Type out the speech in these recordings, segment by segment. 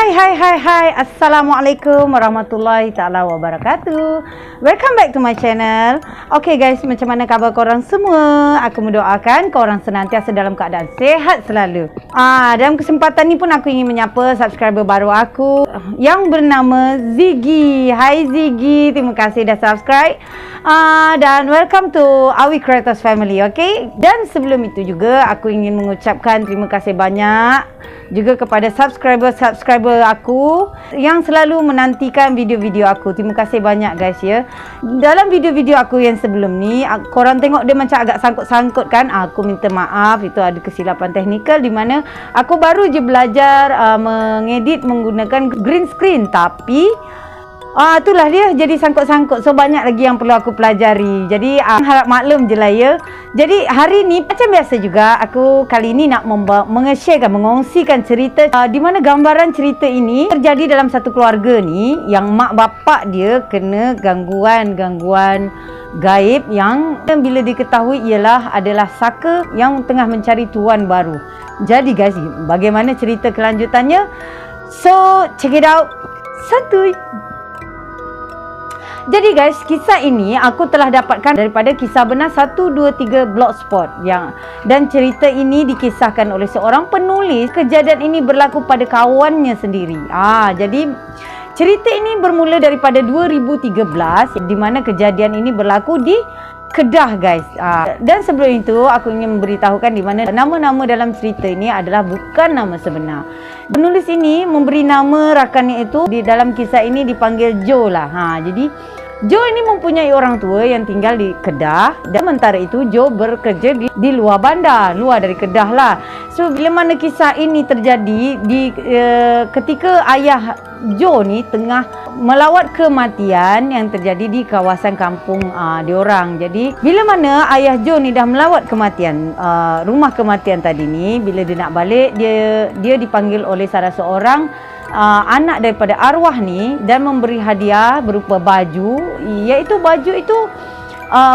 Hai. Assalamualaikum warahmatullahi ta'ala wabarakatuh. Welcome back to my channel. Okay guys, macam mana khabar korang semua? Aku mendoakan korang senantiasa dalam keadaan sehat selalu. Dalam kesempatan ni pun aku ingin menyapa subscriber baru aku yang bernama Ziggy. Hai Ziggy, terima kasih dah subscribe. Dan welcome to Awi Creators Family, okay? Dan sebelum itu juga aku ingin mengucapkan terima kasih banyak juga kepada subscriber aku yang selalu menantikan video-video aku. Terima kasih banyak guys ya. Dalam video-video aku yang sebelum ni, korang tengok dia macam agak sangkut-sangkut kan? Aku minta maaf, itu ada kesilapan teknikal di mana aku baru je belajar mengedit menggunakan green screen, tapi itulah dia jadi sangkut-sangkut. So banyak lagi yang perlu aku pelajari. Jadi harap maklum je lah ya. Jadi hari ni macam biasa juga, aku kali ni nak mengongsikan cerita di mana gambaran cerita ini terjadi dalam satu keluarga ni yang mak bapak dia kena gangguan gaib yang bila diketahui adalah saka yang tengah mencari tuan baru. Jadi guys, bagaimana cerita kelanjutannya? So check it out. Santuy. Jadi guys, kisah ini aku telah dapatkan daripada Kisah Benar 123 Blogspot dan cerita ini dikisahkan oleh seorang penulis. Kejadian ini berlaku pada kawannya sendiri. Jadi cerita ini bermula daripada 2013 di mana kejadian ini berlaku di Kedah guys. Dan sebelum itu aku ingin memberitahukan di mana nama-nama dalam cerita ini adalah bukan nama sebenar. Penulis ini memberi nama rakannya itu di dalam kisah ini dipanggil Joe lah. Jadi Joe ini mempunyai orang tua yang tinggal di Kedah, dan sementara itu Joe bekerja di luar bandar, luar dari Kedah lah. So bila mana kisah ini terjadi ketika ayah Joe ni tengah melawat kematian yang terjadi di kawasan kampung diorang. Jadi bila mana ayah Joe ni dah melawat kematian, rumah kematian tadi ni, bila dia nak balik, dia dipanggil oleh salah seorang anak daripada arwah ni dan memberi hadiah berupa baju, iaitu baju itu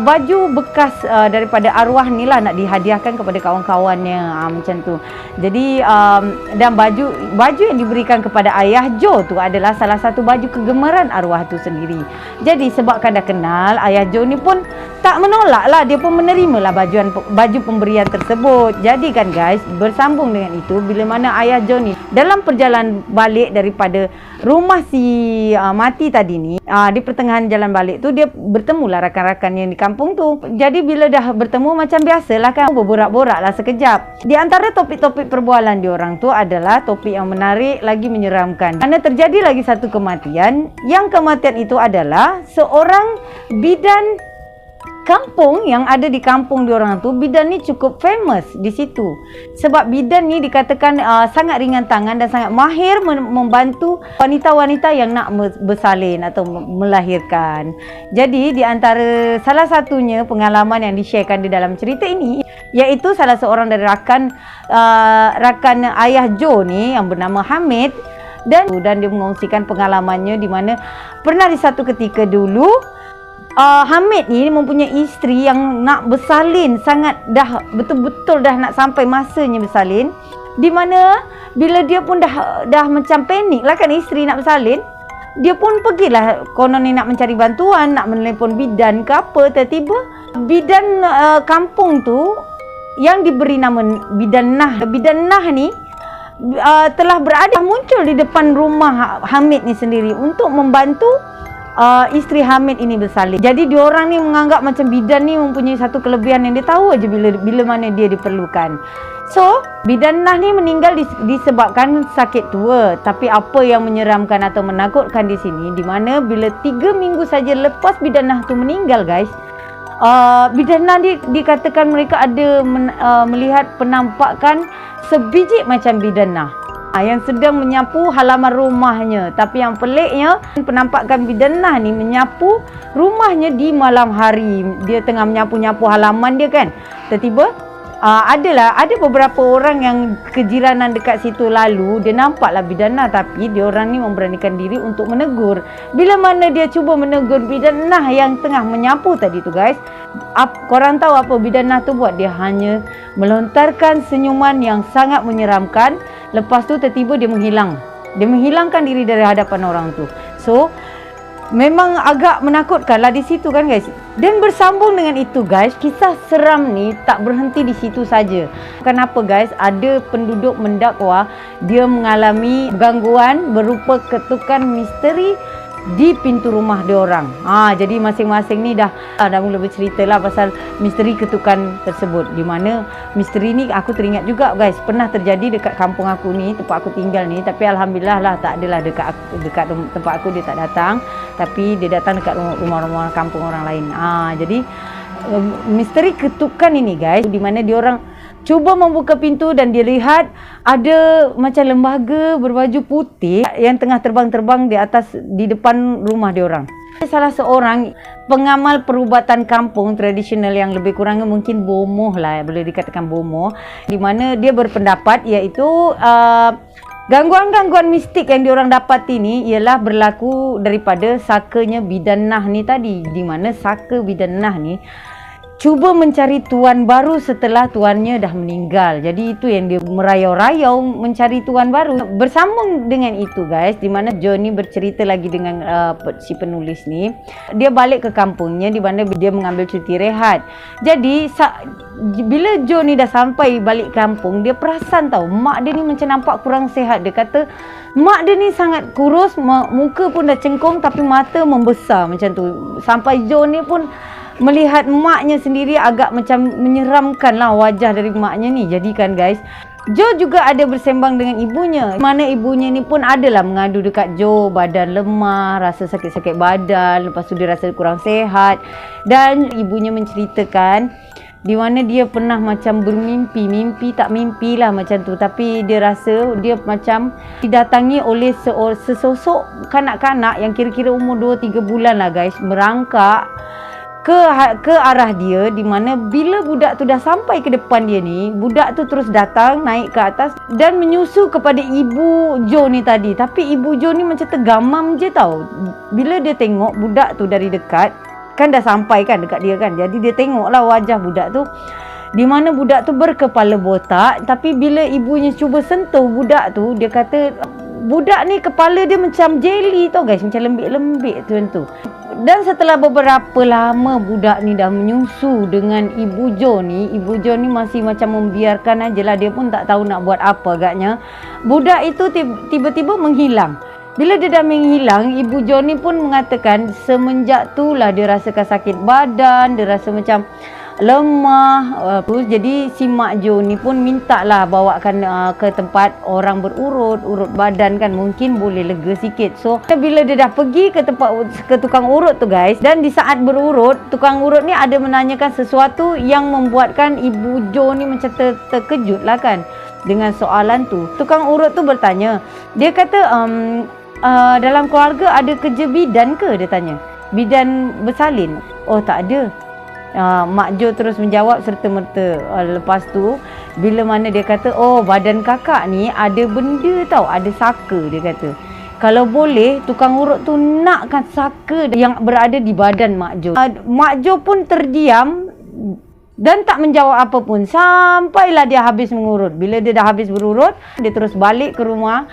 baju bekas daripada arwah ni lah, nak dihadiahkan kepada kawan-kawannya, macam tu. Jadi dan baju yang diberikan kepada ayah Joe tu adalah salah satu baju kegemaran arwah tu sendiri. Jadi sebabkan dah kenal, ayah Joe ni pun tak menolak lah, dia pun menerima lah baju pemberian tersebut. Jadi kan guys, bersambung dengan itu, bila mana ayah Joe ni dalam perjalanan balik daripada rumah si mati tadi ni, di pertengahan jalan balik tu dia bertemulah rakan-rakan yang di kampung tu. Jadi bila dah bertemu, macam biasalah kan, berborak-borak lah sekejap. Di antara topik-topik perbualan diorang tu adalah topik yang menarik lagi menyeramkan, kerana terjadi lagi satu kematian. Yang kematian itu adalah seorang bidan kampung yang ada di kampung diorang tu. Bidan ni cukup famous di situ sebab bidan ni dikatakan sangat ringan tangan dan sangat mahir membantu wanita-wanita yang nak bersalin atau melahirkan. Jadi di antara salah satunya pengalaman yang di-sharekan di dalam cerita ini, iaitu salah seorang dari rakan ayah Joe ni yang bernama Hamid, dan dia mengongsikan pengalamannya di mana pernah di satu ketika dulu Hamid ni mempunyai isteri yang nak bersalin, sangat dah betul-betul dah nak sampai masanya bersalin, di mana bila dia pun dah macam panik lah kan, isteri nak bersalin, dia pun pergilah konon ni nak mencari bantuan, nak menelpon bidan ke apa. Tiba-tiba bidan kampung tu yang diberi nama Bidan Nah ni telah muncul di depan rumah Hamid ni sendiri untuk membantu isteri Hamid ini bersalin. Jadi diorang ni menganggap macam bidan ni mempunyai satu kelebihan yang dia tahu aja bila mana dia diperlukan. So Bidan Nah ni meninggal disebabkan sakit tua. Tapi apa yang menyeramkan atau menakutkan di sini, di mana bila 3 minggu saja lepas Bidan Nah tu meninggal guys, Bidan Nah dikatakan mereka ada melihat penampakan sebiji macam Bidan Nah yang sedang menyapu halaman rumahnya. Tapi yang peliknya, penampakan Bidan Nah ni menyapu rumahnya di malam hari. Dia tengah menyapu-nyapu halaman dia kan. Tiba-tiba ada beberapa orang yang kejiranan dekat situ lalu, dia nampaklah Bidan Nah, tapi dia orang ni memberanikan diri untuk menegur. Bila mana dia cuba menegur Bidan Nah yang tengah menyapu tadi tu guys, korang tahu apa Bidan Nah tu buat? Dia hanya melontarkan senyuman yang sangat menyeramkan. Lepas tu tiba-tiba dia menghilang. Dia menghilangkan diri dari hadapan orang tu. So memang agak menakutkan lah di situ kan guys. Dan bersambung dengan itu guys, kisah seram ni tak berhenti di situ saja. Kenapa guys? Ada penduduk mendakwa dia mengalami gangguan berupa ketukan misteri di pintu rumah dia orang. Jadi masing-masing ni dah mula bercerita lah pasal misteri ketukan tersebut. Di mana misteri ni aku teringat juga guys, pernah terjadi dekat kampung aku ni, tempat aku tinggal ni. Tapi alhamdulillah lah tak adalah dekat tempat aku, dia tak datang. Tapi dia datang dekat rumah-rumah kampung orang lain. Jadi misteri ketukan ini guys, di mana dia orang cuba membuka pintu dan dia lihat ada macam lembaga berbaju putih yang tengah terbang-terbang di depan rumah dia orang. Salah seorang pengamal perubatan kampung tradisional yang lebih kurangnya mungkin bomoh lah, boleh dikatakan bomoh, di mana dia berpendapat iaitu gangguan-gangguan mistik yang diorang dapat ini ialah berlaku daripada sakanya bidanah ni tadi, di mana saka bidanah ni cuba mencari tuan baru setelah tuannya dah meninggal. Jadi itu yang dia merayau-rayau mencari tuan baru. Bersambung dengan itu guys, di mana Joe ni bercerita lagi dengan si penulis ni. Dia balik ke kampungnya di mana dia mengambil cuti rehat. Jadi bila Joe ni dah sampai balik kampung, dia perasan tahu mak dia ni macam nampak kurang sihat. Dia kata mak dia ni sangat kurus, muka pun dah cengkung tapi mata membesar macam tu. Sampai Joe ni pun melihat maknya sendiri agak macam menyeramkan lah wajah dari maknya ni. Jadi kan guys, Joe juga ada bersembang dengan ibunya. Mana ibunya ni pun adalah mengadu dekat Joe, badan lemah, rasa sakit-sakit badan, lepas tu dia rasa kurang sihat. Dan ibunya menceritakan di mana dia pernah macam mimpi tak mimpi lah macam tu. Tapi dia rasa dia macam didatangi oleh sesosok kanak-kanak yang kira-kira umur 2-3 bulan lah guys, merangkak ke arah dia, di mana bila budak tu dah sampai ke depan dia ni, budak tu terus datang naik ke atas dan menyusu kepada ibu Joe ni tadi. Tapi ibu Joe ni macam tergamam je tau. Bila dia tengok budak tu dari dekat, kan dah sampai kan dekat dia kan, jadi dia tengoklah wajah budak tu, di mana budak tu berkepala botak. Tapi bila ibunya cuba sentuh budak tu, dia kata budak ni kepala dia macam jelly tau guys, macam lembik-lembik tu. Dan setelah beberapa lama budak ni dah menyusu dengan ibu Joe ni masih macam membiarkan aje lah. Dia pun tak tahu nak buat apa agaknya. Budak itu tiba-tiba menghilang. Bila dia dah menghilang, ibu Joe ni pun mengatakan semenjak tu lah dia rasakan sakit badan, dia rasa macam lemah. Jadi si mak Joe ni pun minta lah bawakan ke tempat orang urut badan kan, mungkin boleh lega sikit. So bila dia dah pergi ke tukang urut tu guys, dan di saat berurut, tukang urut ni ada menanyakan sesuatu yang membuatkan ibu Joe ni macam terkejut lah kan dengan soalan tu. Tukang urut tu bertanya, dia kata dalam keluarga ada kerja bidan ke? Dia tanya. Bidan bersalin? Oh tak ada. Mak Jo terus menjawab serta-merta. Lepas tu bila mana dia kata, oh badan kakak ni ada benda tau, ada saka. Dia kata kalau boleh tukang urut tu nakkan saka yang berada di badan Mak Jo. Mak Jo pun terdiam dan tak menjawab apa pun sampailah dia habis mengurut. Bila dia dah habis berurut, dia terus balik ke rumah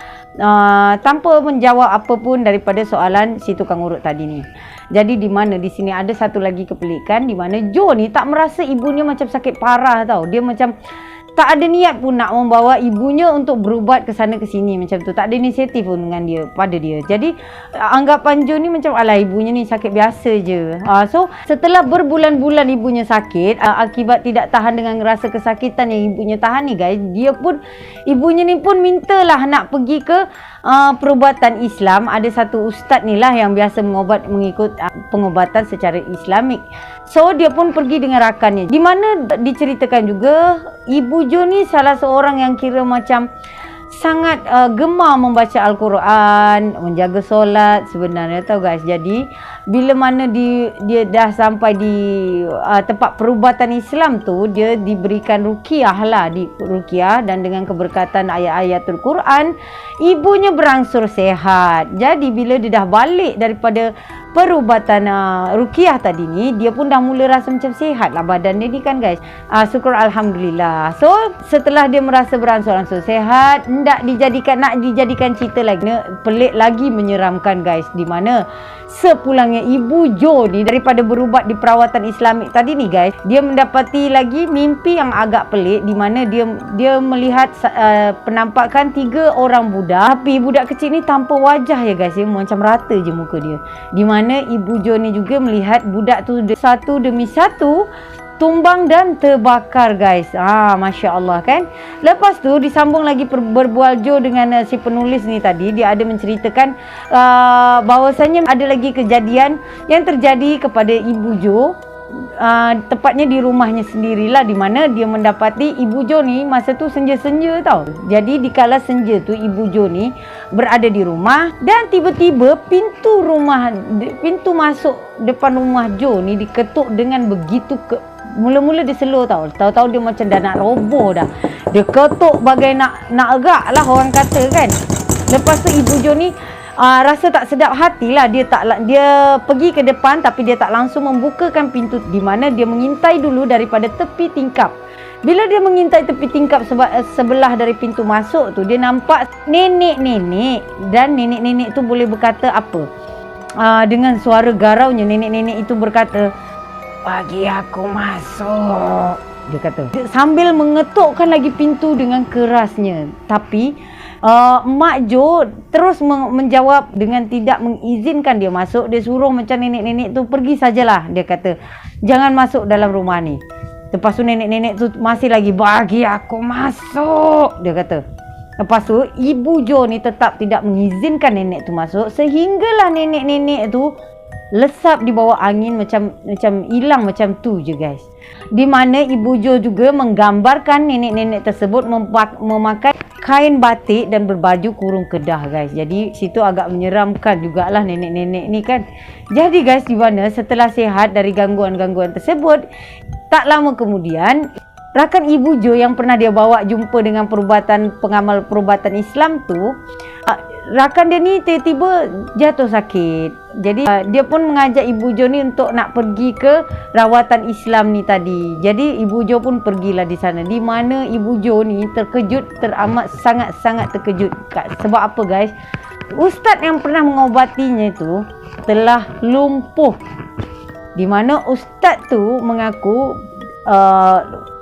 tanpa menjawab apa pun daripada soalan si tukang urut tadi ni. Jadi di mana di sini ada satu lagi kepelikan, di mana Joe ni tak merasa ibunya macam sakit parah tau. Dia macam tak ada niat pun nak membawa ibunya untuk berubat ke sana ke sini macam tu. Tak ada inisiatif pun dengan dia, pada dia. Jadi anggapan Joe ni macam alah ibunya ni sakit biasa je. So setelah berbulan-bulan ibunya sakit, akibat tidak tahan dengan rasa kesakitan yang ibunya tahan ni guys, ibunya ni pun mintalah nak pergi ke perubatan Islam. Ada satu ustaz ni lah yang biasa mengikut pengobatan secara Islamik. So dia pun pergi dengan rakannya, di mana diceritakan juga ibu Jo ni salah seorang yang kira macam sangat gemar membaca Al-Quran, menjaga solat sebenarnya tau guys. Jadi bila mana dia dah sampai di tempat perubatan Islam tu, dia diberikan ruqyah lah, ruqyah, dan dengan keberkatan ayat-ayatul Quran, ibunya berangsur sehat. Jadi bila dia dah balik daripada perubatan ruqyah tadi ni, dia pun dah mula rasa macam sihat lah badan dia ni kan guys. Syukur Alhamdulillah. So setelah dia merasa beransur-ansur sihat, nak dijadikan cerita lagi, pelik lagi menyeramkan guys, di mana sepulangnya Ibu Jo ni daripada berubat di perawatan Islamik tadi ni guys, dia mendapati lagi mimpi yang agak pelik, di mana dia melihat penampakan 3 orang budak, tapi budak kecil ni tanpa wajah ya guys, macam rata je muka dia. Di mana Ibu Jo ni juga melihat budak tu satu demi satu tumbang dan terbakar guys. Masya Allah kan. Lepas tu disambung lagi berbual Jo dengan si penulis ni tadi. Dia ada menceritakan bahawasanya ada lagi kejadian yang terjadi kepada Ibu Jo, tepatnya di rumahnya sendirilah, di mana dia mendapati Ibu Jo ni masa tu senja-senja tau. Jadi di kala senja tu Ibu Jo ni berada di rumah, dan tiba-tiba pintu masuk depan rumah Jo ni diketuk dengan begitu mula-mula dia slow tau. Tahu-tahu dia macam dah nak roboh dah. Dia ketuk bagai nak agak lah orang kata kan. Lepas tu Ibu Jo ni rasa tak sedap hati lah. Dia pergi ke depan, tapi dia tak langsung membukakan pintu, di mana dia mengintai dulu daripada tepi tingkap. Bila dia mengintai tepi tingkap sebelah dari pintu masuk tu, dia nampak nenek-nenek, dan nenek-nenek tu boleh berkata apa? Dengan suara garaunya, nenek-nenek itu berkata, "Bagi aku masuk," dia kata, sambil mengetukkan lagi pintu dengan kerasnya. Tapi Mak Jo terus menjawab dengan tidak mengizinkan dia masuk. Dia suruh macam nenek-nenek tu, "Pergi sajalah," dia kata, "jangan masuk dalam rumah ni." Lepas tu nenek-nenek tu masih lagi, "Bagi aku masuk," dia kata. Lepas tu Ibu Jo ni tetap tidak mengizinkan nenek tu masuk, sehinggalah nenek-nenek tu lesap di bawah angin, macam hilang macam tu je guys. Di mana Ibu Jo juga menggambarkan nenek-nenek tersebut memakai kain batik dan berbaju kurung kedah guys. Jadi situ agak menyeramkan jugalah nenek-nenek ni kan. Jadi guys, di mana setelah sihat dari gangguan-gangguan tersebut, tak lama kemudian rakan Ibu Jo yang pernah dia bawa jumpa dengan pengamal perubatan Islam tu, rakan dia ni tiba-tiba jatuh sakit. Jadi dia pun mengajak Ibu Jo ni untuk nak pergi ke rawatan Islam ni tadi. Jadi Ibu Jo pun pergilah di sana, di mana Ibu Jo ni terkejut, teramat sangat-sangat terkejut. Sebab apa guys? Ustaz yang pernah mengobatinya itu telah lumpuh. Di mana ustaz tu mengaku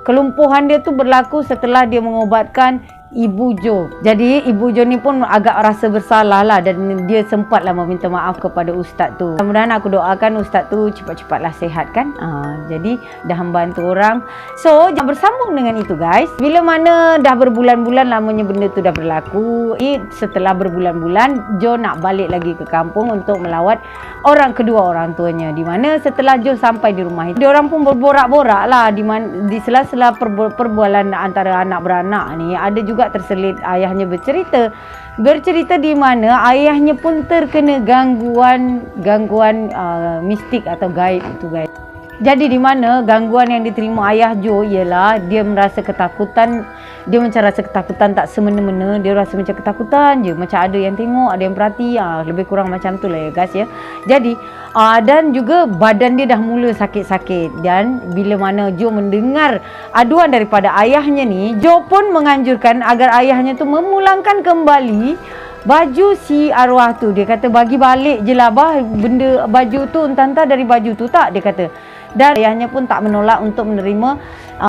kelumpuhan dia tu berlaku setelah dia mengobatkan Ibu Jo. Jadi Ibu Jo ni pun agak rasa bersalah lah, dan dia sempatlah meminta maaf kepada ustaz tu. Mudah-mudahan aku doakan ustaz tu cepat-cepatlah sihat kan. Jadi dah membantu orang. So bersambung dengan itu guys, bila mana dah berbulan-bulan lamanya benda tu dah berlaku, setelah berbulan-bulan Jo nak balik lagi ke kampung untuk melawat kedua orang tuanya. Di mana setelah Jo sampai di rumah itu, diorang pun berborak-borak lah, di sela-sela perbualan antara anak beranak ni, ada juga terselit ayahnya bercerita di mana ayahnya pun terkena gangguan mistik atau gaib itu guys. Jadi di mana gangguan yang diterima ayah Jo ialah dia merasa ketakutan. Dia macam rasa ketakutan tak semena-mena. Dia rasa macam ketakutan je, macam ada yang tengok, ada yang perhati. Lebih kurang macam tu lah ya guys ya. Jadi dan juga badan dia dah mula sakit-sakit. Dan bila mana Jo mendengar aduan daripada ayahnya ni, Jo pun menganjurkan agar ayahnya tu memulangkan kembali baju si arwah tu. Dia kata, "Bagi balik je lah bah, benda baju tu, entah-entah dari baju tu tak," dia kata. Dan ayahnya pun tak menolak untuk menerima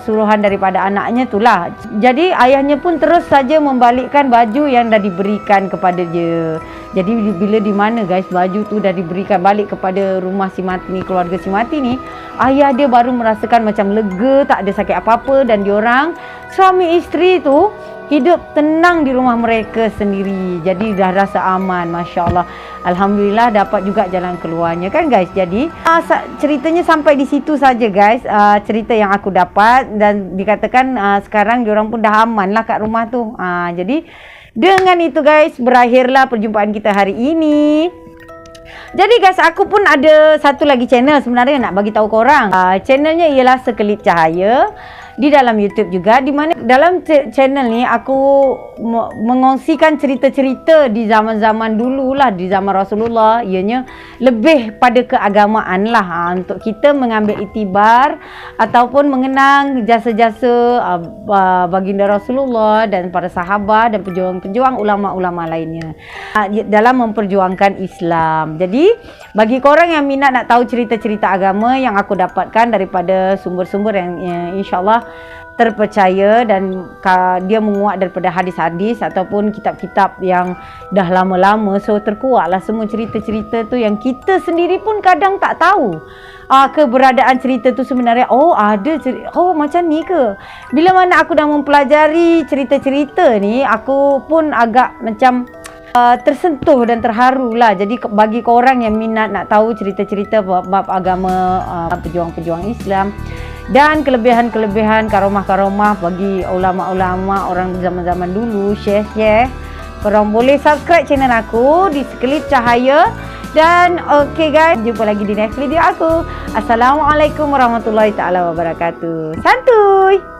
suruhan daripada anaknya tu lah. Jadi ayahnya pun terus saja membalikkan baju yang dah diberikan kepada dia. Jadi bila di mana guys baju tu dah diberikan balik kepada rumah si mati ni, keluarga si mati ni, ayah dia baru merasakan macam lega, tak ada sakit apa-apa, dan diorang suami isteri tu hidup tenang di rumah mereka sendiri. Jadi dah rasa aman, Masya Allah. Alhamdulillah dapat juga jalan keluarnya kan guys. Jadi ceritanya sampai di situ saja guys, cerita yang aku dapat. Dan dikatakan sekarang diorang pun dah aman lah kat rumah tu. Jadi dengan itu guys, berakhirlah perjumpaan kita hari ini. Jadi guys, aku pun ada satu lagi channel sebenarnya nak bagi tahu korang. Channelnya ialah Sekelip Cahaya. di dalam YouTube juga, di mana dalam channel ni aku mengongsikan cerita-cerita di zaman-zaman dulu lah, di zaman Rasulullah, ianya lebih pada keagamaan lah, untuk kita mengambil iktibar ataupun mengenang jasa-jasa baginda Rasulullah dan para sahabat dan pejuang-pejuang ulama-ulama lainnya dalam memperjuangkan Islam. Jadi bagi korang yang minat nak tahu cerita-cerita agama yang aku dapatkan daripada sumber-sumber yang insya-Allah terpercaya dan dia menguat daripada hadis-hadis ataupun kitab-kitab yang dah lama-lama, so terkuatlah semua cerita-cerita tu yang kita sendiri pun kadang tak tahu keberadaan cerita tu sebenarnya. Macam ni ke. Bila mana aku dah mempelajari cerita-cerita ni, aku pun agak macam tersentuh dan terharu lah. Jadi bagi korang yang minat nak tahu cerita-cerita bab agama pejuang-pejuang Islam dan kelebihan-kelebihan karomah-karomah bagi ulama-ulama orang zaman-zaman dulu, share, korang boleh subscribe channel aku di Sekelip Cahaya. Dan okay guys, jumpa lagi di next video aku. Assalamualaikum warahmatullahi taala wabarakatuh. Santuy.